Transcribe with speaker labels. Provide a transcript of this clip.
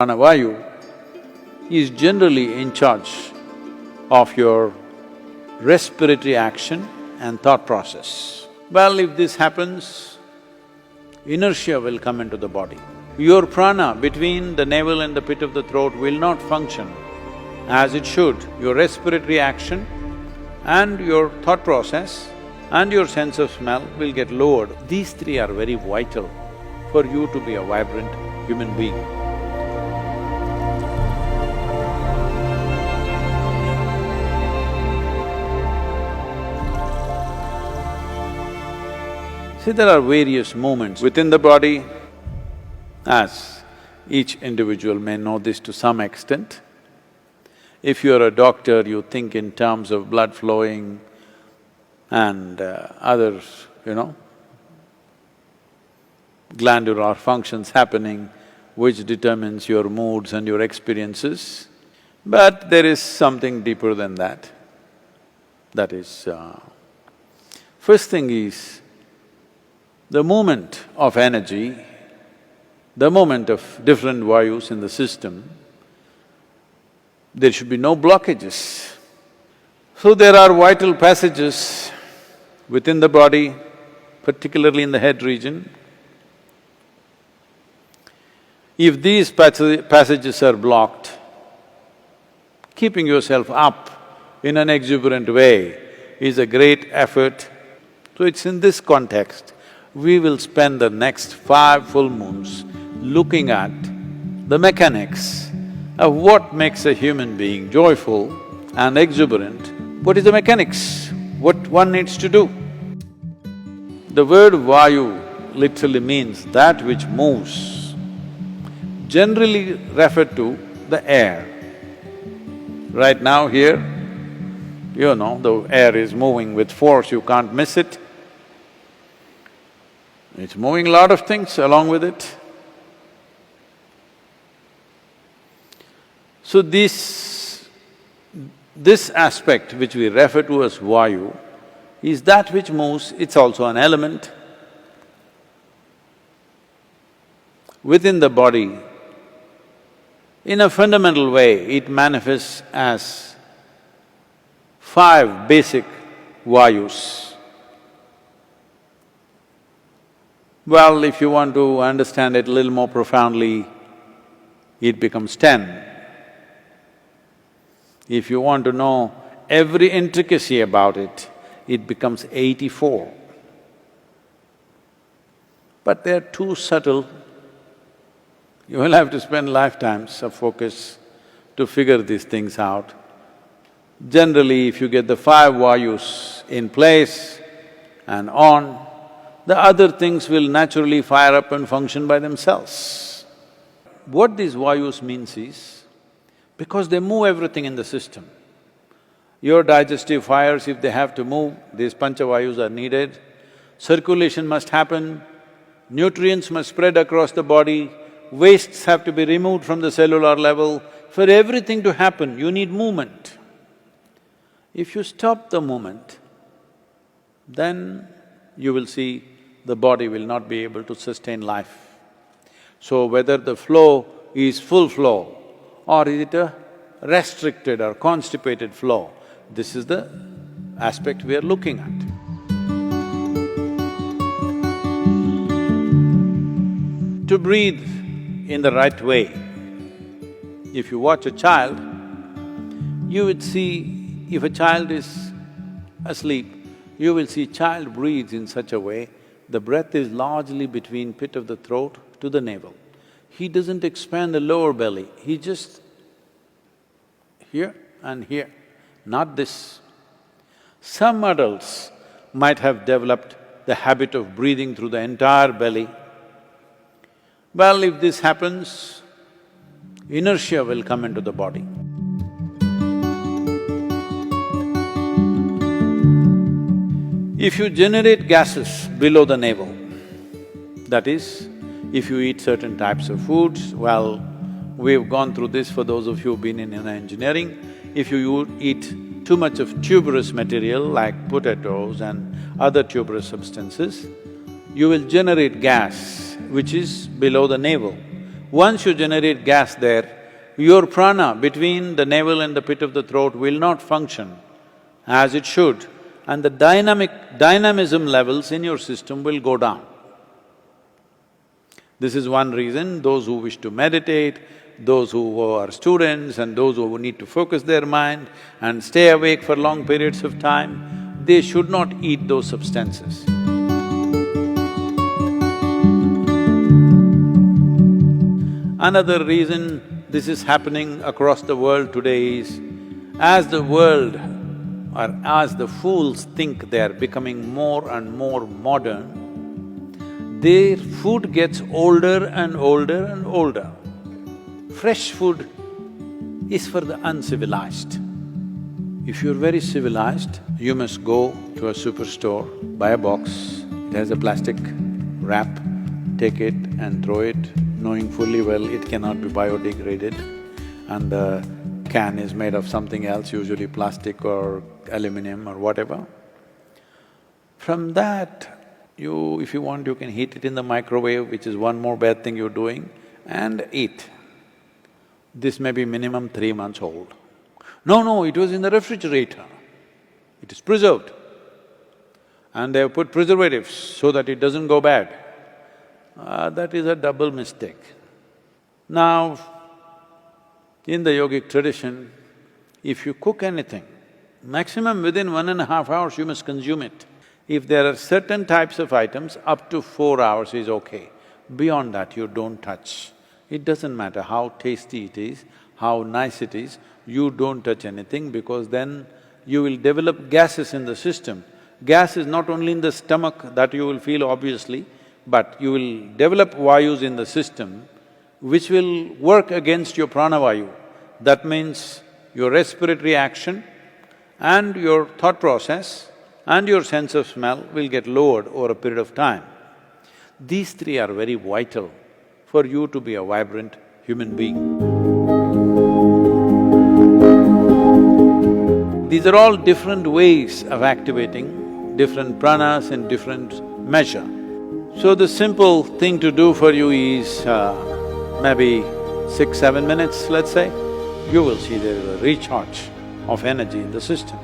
Speaker 1: Pranavayu is generally in charge of your respiratory action and thought process. Well, if this happens, inertia will come into the body. Your prana between the navel and the pit of the throat will not function as it should. Your respiratory action and your thought process and your sense of smell will get lowered. These three are very vital for you to be a vibrant human being. See, there are various movements within the body, as each individual may know this to some extent. If you're a doctor, you think in terms of blood flowing and others, glandular functions happening, which determines your moods and your experiences. But there is something deeper than that. That is, first thing is, the movement of energy, the movement of different vayus in the system, there should be no blockages. So there are vital passages within the body, particularly in the head region. If these passages are blocked, keeping yourself up in an exuberant way is a great effort. So it's in this context we will spend the next 5 full moons looking at the mechanics of what makes a human being joyful and exuberant. What is the mechanics? What one needs to do? The word vayu literally means that which moves, generally referred to the air. Right now here, the air is moving with force, you can't miss it. It's moving a lot of things along with it. So this aspect which we refer to as vayu is that which moves, it's also an element. Within the body, in a fundamental way, it manifests as 5 basic vayus. Well, if you want to understand it a little more profoundly, it becomes 10. If you want to know every intricacy about it, it becomes 84. But they're too subtle. You will have to spend lifetimes of focus to figure these things out. Generally, if you get the 5 vayus in place and on, the other things will naturally fire up and function by themselves. What these vayus means is, because they move everything in the system. Your digestive fires, if they have to move, these panchavayus are needed. Circulation must happen, nutrients must spread across the body, wastes have to be removed from the cellular level. For everything to happen, you need movement. If you stop the movement, then you will see the body will not be able to sustain life. So whether the flow is full flow or is it a restricted or constipated flow, this is the aspect we are looking at. To breathe in the right way, if you watch a child, you would see if a child is asleep, you will see child breathes in such a way, the breath is largely between pit of the throat to the navel. He doesn't expand the lower belly, he just here and here, not this. Some adults might have developed the habit of breathing through the entire belly. Well, if this happens, inertia will come into the body. If you generate gases below the navel, that is, if you eat certain types of foods, well, we've gone through this for those of you who've been in engineering. If you eat too much of tuberous material like potatoes and other tuberous substances, you will generate gas which is below the navel. Once you generate gas there, your prana between the navel and the pit of the throat will not function as it should, and the dynamism levels in your system will go down. This is one reason those who wish to meditate, those who are students and those who need to focus their mind and stay awake for long periods of time, they should not eat those substances. Another reason this is happening across the world today is, as the world or as the fools think they are becoming more and more modern, their food gets older and older and older. Fresh food is for the uncivilized. If you're very civilized, you must go to a superstore, buy a box, it has a plastic wrap, take it and throw it, knowing fully well it cannot be biodegraded, and the can is made of something else, usually plastic or aluminum or whatever. From that, if you want, you can heat it in the microwave, which is one more bad thing you're doing, and eat. This may be minimum 3 months old. No, it was in the refrigerator. It is preserved. And they have put preservatives so that it doesn't go bad. That is a double mistake. Now, in the yogic tradition, if you cook anything, maximum within 1.5 hours you must consume it. If there are certain types of items, up to 4 hours is okay. Beyond that, you don't touch. It doesn't matter how tasty it is, how nice it is, you don't touch anything because then you will develop gases in the system. Gas is not only in the stomach that you will feel obviously, but you will develop vayus in the system which will work against your pranavayu. That means your respiratory action and your thought process and your sense of smell will get lowered over a period of time. These three are very vital for you to be a vibrant human being. These are all different ways of activating different pranas in different measure. So the simple thing to do for you is maybe 6–7 minutes, let's say, you will see there is a recharge of energy in the system.